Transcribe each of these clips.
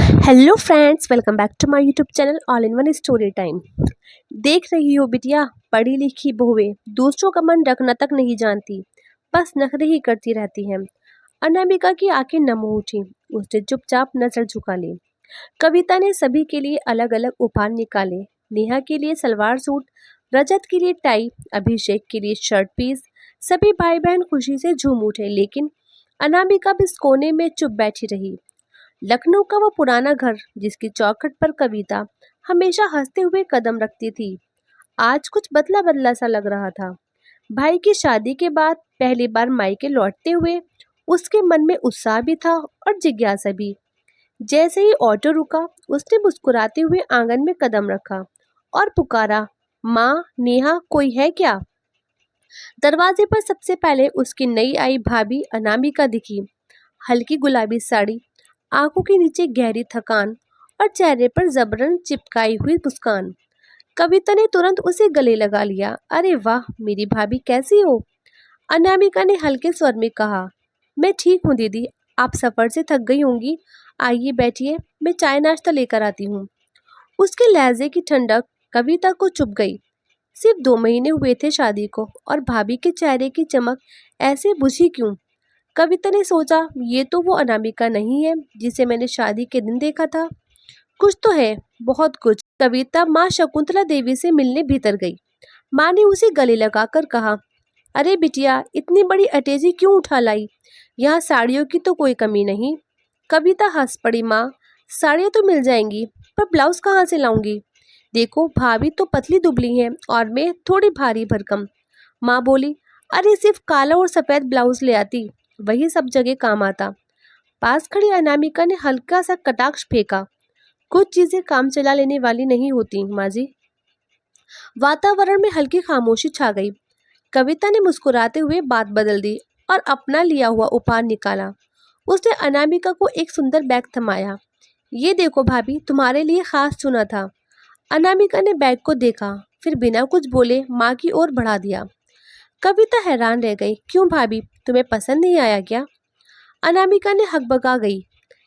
Hello friends, welcome back to my YouTube channel all in one story time. देख रही हो बिटिया, पढ़ी लिखी बहुएं दूसरों का मन रखना तक नहीं जानती, बस नखरे ही करती रहती हैं। अनामिका की आंखें नम हो उठी। उसने चुपचाप नजर झुका ली। कविता ने सभी के लिए अलग अलग उपहार निकाले। नेहा के लिए सलवार सूट, रजत के लिए टाई, अभिषेक के लिए शर्ट पीस। सभी भाई बहन खुशी से झूम उठे, लेकिन अनामिका भी इस कोने में चुप बैठी रही। लखनऊ का वो पुराना घर जिसकी चौखट पर कविता हमेशा हंसते हुए कदम रखती थी, आज कुछ बदला बदला सा लग रहा था। भाई की शादी के बाद पहली बार मायके लौटते हुए उसके मन में उत्साह भी था और जिज्ञासा भी। जैसे ही ऑटो रुका, उसने मुस्कुराते हुए आंगन में कदम रखा और पुकारा, माँ नेहा, कोई है क्या? दरवाजे पर सबसे पहले उसकी नई आई भाभी अनामिका दिखी। हल्की गुलाबी साड़ी, आंखों के नीचे गहरी थकान और चेहरे पर जबरन चिपकाई हुई मुस्कान। कविता ने तुरंत उसे गले लगा लिया। अरे वाह मेरी भाभी, कैसी हो? अनामिका ने हल्के स्वर में कहा। मैं ठीक हूँ दीदी, आप सफर से थक गई होंगी, आइए बैठिए, मैं चाय नाश्ता लेकर आती हूँ। उसके लहजे की ठंडक कविता को चुभ गई। सिर्फ 2 महीने हुए थे शादी को और भाभी के चेहरे की चमक ऐसे बुझी क्यों? कविता ने सोचा, ये तो वो अनामिका नहीं है जिसे मैंने शादी के दिन देखा था। कुछ तो है, बहुत कुछ। कविता माँ शकुंतला देवी से मिलने भीतर गई। माँ ने उसे गले लगाकर कहा, अरे बिटिया, इतनी बड़ी अटेजी क्यों उठा लाई? यहाँ साड़ियों की तो कोई कमी नहीं। कविता हंस पड़ी। माँ, साड़ियाँ तो मिल जाएंगी, पर ब्लाउज कहाँ से लाऊंगी? देखो भाभी तो पतली दुबली हैं और मैं थोड़ी भारी भरकम। माँ बोली, अरे सिर्फ काला और सफेद ब्लाउज ले आती, वही सब जगह काम आता। पास खड़ी अनामिका ने हल्का सा कटाक्ष फेंका। कुछ चीजें काम चला लेने वाली नहीं होती माँ जी। वातावरण में हल्की खामोशी छा गई। कविता ने मुस्कुराते हुए बात बदल दी और अपना लिया हुआ उपहार निकाला। उसने अनामिका को एक सुंदर बैग थमाया। ये देखो भाभी, तुम्हारे लिए खास चुना था। अनामिका ने बैग को देखा, फिर बिना कुछ बोले माँ की ओर बढ़ा दिया। कविता हैरान रह गई। क्यों भाभी, तुम्हें पसंद नहीं आया क्या? अनामिका ने हकबका गई।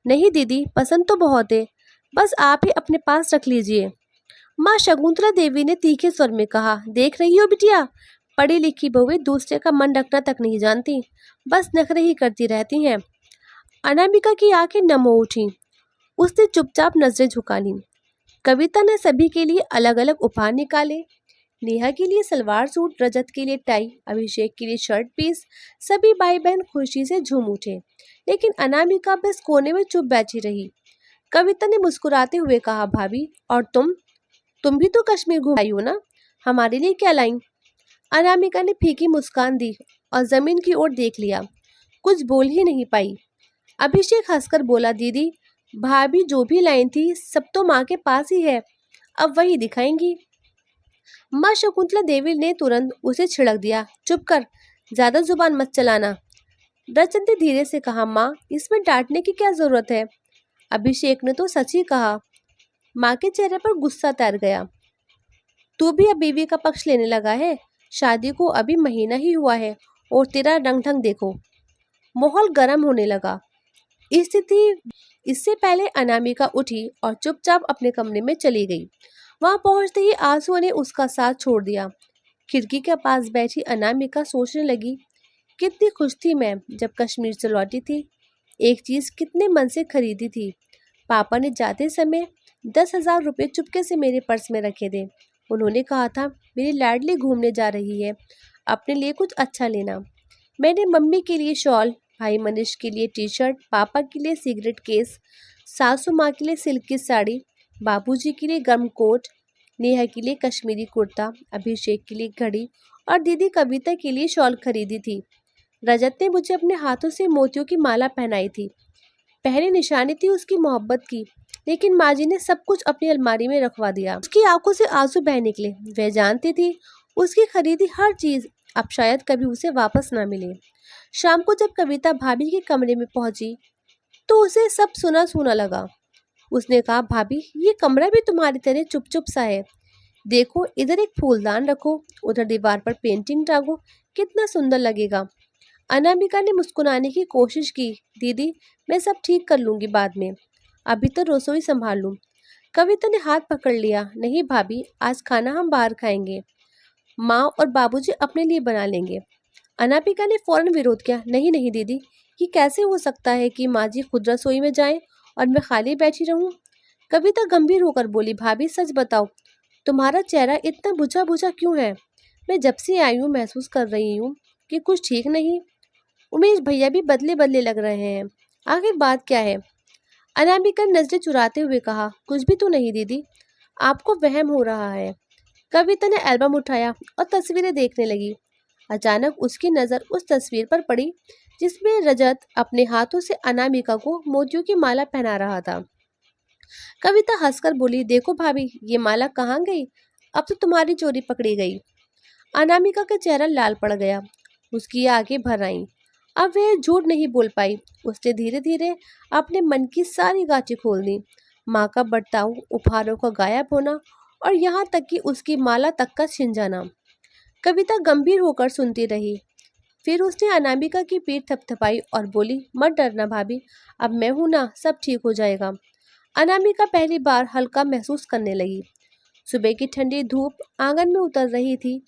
नहीं दीदी, पसंद तो बहुत है, बस आप ही अपने पास रख लीजिए। माँ शकुंतला देवी ने तीखे स्वर में कहा, देख रही हो बिटिया, पढ़ी लिखी बहुएं दूसरे का मन रखना तक नहीं जानती, बस नखरे ही करती रहती हैं। अनामिका की आंखें नम हो उठी। उसने चुपचाप नजरें झुका ली। कविता ने सभी के लिए अलग अलग उपहार निकाले। नेहा के लिए सलवार सूट, रजत के लिए टाई, अभिषेक के लिए शर्ट पीस। सभी भाई बहन खुशी से झूम उठे, लेकिन अनामिका बस कोने में चुप बैठी रही। कविता ने मुस्कुराते हुए कहा, भाभी, और तुम भी तो कश्मीर घूम आई हो ना, हमारे लिए क्या लाई? अनामिका ने फीकी मुस्कान दी और जमीन की ओर देख लिया। कुछ बोल ही नहीं पाई। अभिषेक हंसकर बोला, दीदी, भाभी जो भी लाई थी सब तो माँ के पास ही है, अब वही दिखाएंगी। माँ शकुंतला देवी ने तुरंत उसे छिड़क दिया, चुप कर, ज्यादा जुबान मत चलाना। रचन ने धीरे से कहा, माँ, इसमें डांटने की क्या जरूरत है? अभिषेक ने तो सच ही कहा। माँ के चेहरे पर गुस्सा तैर गया। तू भी अब बीवी का पक्ष लेने लगा है? शादी को अभी महीना ही हुआ है और तेरा रंग ढंग देखो। माहौल गर्म होने लगा। स्थिति इससे पहले अनामिका उठी और चुपचाप अपने कमरे में चली गई। वहां पहुंचते ही आंसुओं ने उसका साथ छोड़ दिया। खिड़की के पास बैठी अनामिका सोचने लगी, कितनी खुश थी मैं जब कश्मीर से लौटी थी। एक चीज कितने मन से खरीदी थी। पापा ने जाते समय 10,000 रुपये चुपके से मेरे पर्स में रखे थे। उन्होंने कहा था, मेरी लाडली घूमने जा रही है, अपने लिए कुछ अच्छा लेना। मैंने मम्मी के लिए शॉल, भाई मनीष के लिए टी शर्ट, पापा के लिए सिगरेट केस, सासू माँ के लिए सिल्क की साड़ी, बाबूजी के लिए गर्म कोट, नेहा के लिए कश्मीरी कुर्ता, अभिषेक के लिए घड़ी और दीदी कविता के लिए शॉल खरीदी थी। रजत ने मुझे अपने हाथों से मोतियों की माला पहनाई थी। पहली निशानी थी उसकी मोहब्बत की, लेकिन माँ जी ने सब कुछ अपनी अलमारी में रखवा दिया। उसकी आंखों से आंसू बह निकले। वह जानती थी उसकी खरीदी हर चीज अब शायद कभी उसे वापस ना मिले। शाम को जब कविता भाभी के कमरे में पहुंची तो उसे सब सुना सुना लगा। उसने कहा, भाभी, ये कमरा भी तुम्हारी तरह चुप चुप सा है। देखो, इधर एक फूलदान रखो, उधर दीवार पर पेंटिंग टांगो, कितना सुंदर लगेगा। अनामिका ने मुस्कुराने की कोशिश की। दीदी, मैं सब ठीक कर लूंगी बाद में। अभी तो रसोई संभाल लूं। कविता ने हाथ पकड़ लिया। नहीं भाभी, आज खाना हम बाहर खाएंगे, माँ और बाबूजी अपने लिए बना लेंगे। अनामिका ने फौरन विरोध किया। नहीं नहीं दीदी, ये कैसे हो सकता है कि माँ जी खुद रसोई में जाएं और मैं खाली बैठी रहूं। कविता गंभीर होकर बोली, भाभी सच बताओ, तुम्हारा चेहरा इतना बुझा बुझा क्यों है? मैं जब से आई हूँ महसूस कर रही हूँ कि कुछ ठीक नहीं। उमेश भैया भी बदले बदले लग रहे हैं। आखिर बात क्या है? अनामिका ने नजरें चुराते हुए कहा। कुछ भी तो नहीं दीदी, आपको वहम हो रहा है। कविता ने एल्बम उठाया और तस्वीरें देखने लगी। अचानक उसकी नजर उस तस्वीर पर पड़ी जिसमें रजत अपने हाथों से अनामिका को मोतियों की माला पहना रहा था। कविता हंसकर बोली, देखो भाभी, ये माला कहाँ गई? अब तो तुम्हारी चोरी पकड़ी गई। अनामिका का चेहरा लाल पड़ गया। उसकी आंखें भर आईं। अब वह झूठ नहीं बोल पाई। उसने धीरे धीरे अपने मन की सारी गांठें खोल दी। माँ का बर्ताव, उपहारों का गायब होना और यहाँ तक कि उसकी माला तक का छिन जाना। कविता गंभीर होकर सुनती रही। फिर उसने अनामिका की पीठ थपथपाई और बोली, मत डरना भाभी, अब मैं हूं ना, सब ठीक हो जाएगा। अनामिका पहली बार हल्का महसूस करने लगी। सुबह की ठंडी धूप आंगन में उतर रही थी।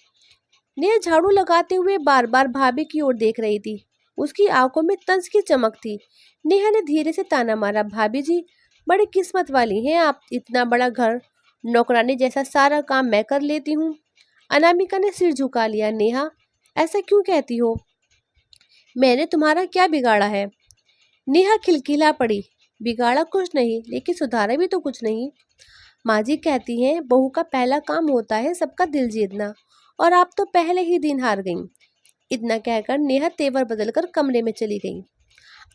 नेहा झाड़ू लगाते हुए बार बार भाभी की ओर देख रही थी। उसकी आंखों में तंज की चमक थी। नेहा ने धीरे से ताना मारा, भाभी जी, बड़ी किस्मत वाली हैं आप, इतना बड़ा घर, नौकरानी जैसा सारा काम मैं कर लेती हूँ। अनामिका ने सिर झुका लिया। नेहा, ऐसा क्यों कहती हो? मैंने तुम्हारा क्या बिगाड़ा है? नेहा खिलखिला पड़ी। बिगाड़ा कुछ नहीं, लेकिन सुधारा भी तो कुछ नहीं। माँ जी कहती हैं बहू का पहला काम होता है सबका दिल जीतना, और आप तो पहले ही दिन हार गईं। इतना कहकर नेहा तेवर बदलकर कमरे में चली गई।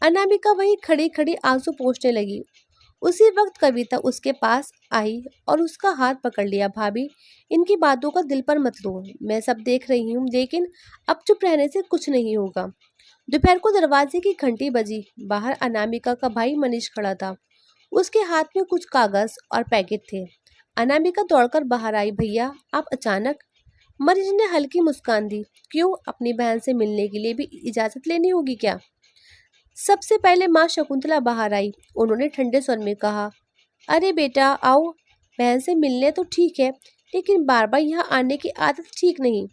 अनामिका वहीं खड़ी खड़ी आंसू पोंछने लगी। उसी वक्त कविता उसके पास आई और उसका हाथ पकड़ लिया। भाभी, इनकी बातों का दिल पर मत लो, मैं सब देख रही हूँ, लेकिन अब चुप रहने से कुछ नहीं होगा। दोपहर को दरवाजे की घंटी बजी। बाहर अनामिका का भाई मनीष खड़ा था। उसके हाथ में कुछ कागज और पैकेट थे। अनामिका दौड़कर बाहर आई। भैया, आप अचानक? मनीष ने हल्की मुस्कान दी। क्यों, अपनी बहन से मिलने के लिए भी इजाजत लेनी होगी क्या? सबसे पहले माँ शकुंतला बाहर आई। उन्होंने ठंडे स्वर में कहा, अरे बेटा आओ, बहन से मिलने तो ठीक है, लेकिन बार बार यहाँ आने की आदत ठीक नहीं।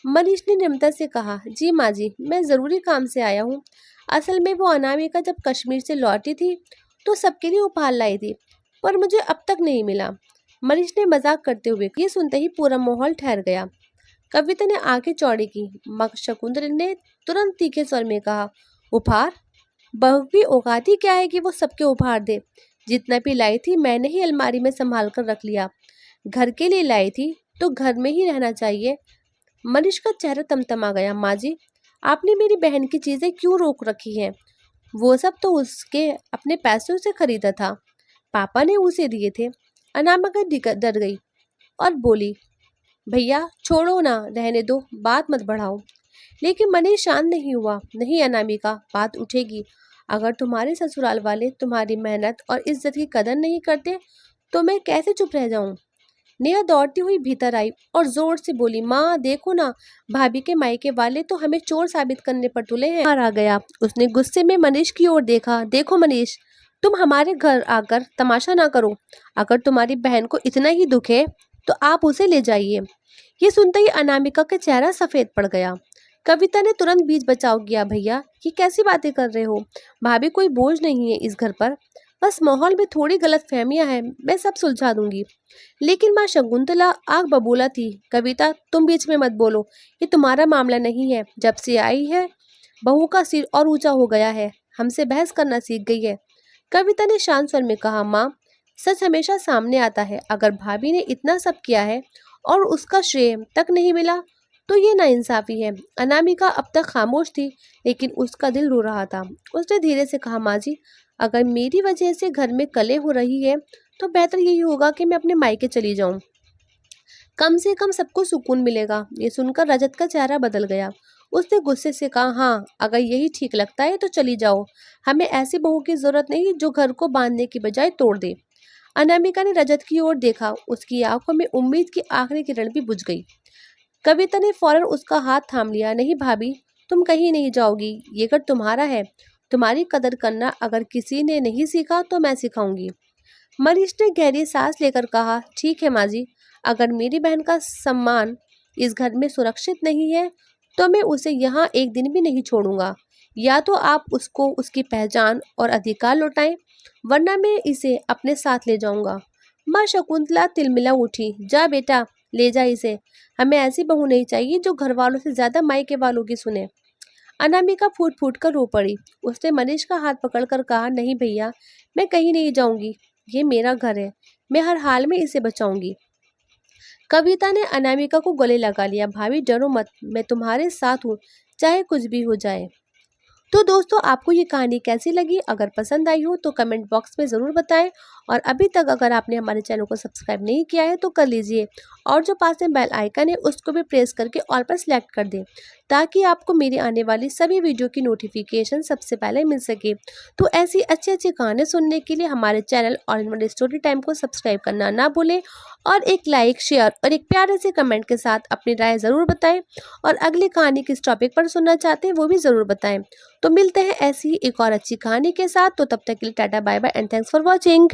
मनीष ने निम्रता से कहा, जी माँ जी, मैं ज़रूरी काम से आया हूँ। असल में वो अनामिका जब कश्मीर से लौटी थी तो सबके लिए उपहार लाई थी, पर मुझे अब तक नहीं मिला। मनीष ने मजाक करते हुए, ये सुनते ही पूरा माहौल ठहर गया। कविता ने आंखें चौड़ी की। शकुंतला ने तुरंत तीखे स्वर में कहा, उपहार? बहू की औकात ही क्या है कि वो सबके उपहार दे? जितना भी लाई थी मैंने ही अलमारी में संभाल कर रख लिया। घर के लिए लाई थी तो घर में ही रहना चाहिए। मनीष का चेहरा तमतमा गया। माँ जी, आपने मेरी बहन की चीजें क्यों रोक रखी हैं? वो सब तो उसके अपने पैसों से खरीदा था, पापा ने उसे दिए थे। अनामिका डर गई और बोली, भैया छोड़ो ना, रहने दो, बात मत बढ़ाओ। लेकिन मनीष शांत नहीं हुआ। नहीं अनामिका, बात उठेगी। अगर तुम्हारे ससुराल वाले तुम्हारी मेहनत और इज्जत की कदर नहीं करते तो मैं कैसे चुप रह जाऊं? नेहा दौड़ती हुई भीतर आई और जोर से बोली, माँ देखो ना, भाभी के मायके वाले तो हमें चोर साबित करने पर तुले हैं। बाहर आ गया। उसने गुस्से में मनीष की ओर देखा। देखो मनीष, तुम हमारे घर आकर तमाशा ना करो। अगर तुम्हारी बहन को इतना ही दुख है तो आप उसे ले जाइए। ये सुनते ही अनामिका का चेहरा सफेद पड़ गया। कविता ने तुरंत बीच बचाव किया। भैया, ये कैसी बातें कर रहे हो? भाभी कोई बोझ नहीं है इस घर पर, बस माहौल में थोड़ी गलतफहमियां हैं, मैं सब सुलझा दूंगी। लेकिन माँ शकुंतला आग बबूला थी। कविता, तुम बीच में मत बोलो, ये तुम्हारा मामला नहीं है। जब से आई है बहू का सिर और ऊंचा हो गया है, हमसे बहस करना सीख गई है। कविता ने शांत स्वर में कहा, माँ, सच हमेशा सामने आता है। अगर भाभी ने इतना सब किया है और उसका श्रेय तक नहीं मिला तो ये नाइंसाफी है। अनामिका अब तक खामोश थी, लेकिन उसका दिल रो रहा था। उसने धीरे से कहा, माँ जी, अगर मेरी वजह से घर में कलह हो रही है तो बेहतर यही होगा कि मैं अपने मायके चली जाऊं। कम से कम सबको सुकून मिलेगा। ये सुनकर रजत का चेहरा बदल गया। उसने गुस्से से कहा, हाँ, अगर यही ठीक लगता है तो चली जाओ। हमें ऐसी बहू की जरूरत नहीं जो घर को बांधने की बजाय तोड़ दे। अनामिका ने रजत की ओर देखा। उसकी आंखों में उम्मीद की आखिरी किरण भी बुझ गई। कविता ने फौरन उसका हाथ थाम लिया। नहीं भाभी, तुम कहीं नहीं जाओगी, ये घर तुम्हारा है तुम्हारी कदर करना अगर किसी ने नहीं सीखा तो मैं सिखाऊंगी। मनीष ने गहरी सांस लेकर कहा, ठीक है माँ जी, अगर मेरी बहन का सम्मान इस घर में सुरक्षित नहीं है तो मैं उसे यहाँ एक दिन भी नहीं छोड़ूंगा। या तो आप उसको उसकी पहचान और अधिकार लौटाएं, वरना मैं इसे अपने साथ ले जाऊंगा। माँ शकुंतला तिलमिला उठी, जा बेटा, ले जा इसे। हमें ऐसी बहू नहीं चाहिए जो घर वालों से ज्यादा मायके वालों की सुने। अनामिका फूट फूट कर रो पड़ी। उसने मनीष का हाथ पकड़कर कहा, नहीं भैया, मैं कहीं नहीं जाऊंगी, ये मेरा घर है, मैं हर हाल में इसे बचाऊंगी। कविता ने अनामिका को गले लगा लिया, भाभी डरो मत, मैं तुम्हारे साथ हूँ, चाहे कुछ भी हो जाए। तो दोस्तों, आपको ये कहानी कैसी लगी? अगर पसंद आई हो तो कमेंट बॉक्स में ज़रूर बताएं। और अभी तक अगर आपने हमारे चैनल को सब्सक्राइब नहीं किया है तो कर लीजिए, और जो पास में बेल आइकन है उसको भी प्रेस करके ऑल पर सेलेक्ट कर दें, ताकि आपको मेरी आने वाली सभी वीडियो की नोटिफिकेशन सबसे पहले मिल सके। तो ऐसी अच्छी अच्छी कहानी सुनने के लिए हमारे channel all in one story time को सब्सक्राइब करना ना भूलें, और एक लाइक, शेयर और एक प्यारे से कमेंट के साथ अपनी राय ज़रूर बताएं। और अगली कहानी किस टॉपिक पर सुनना चाहते हैं वो भी ज़रूर बताएं। तो मिलते हैं ऐसी ही एक और अच्छी कहानी के साथ। तो तब तक के लिए tata bye bye and thanks for watching.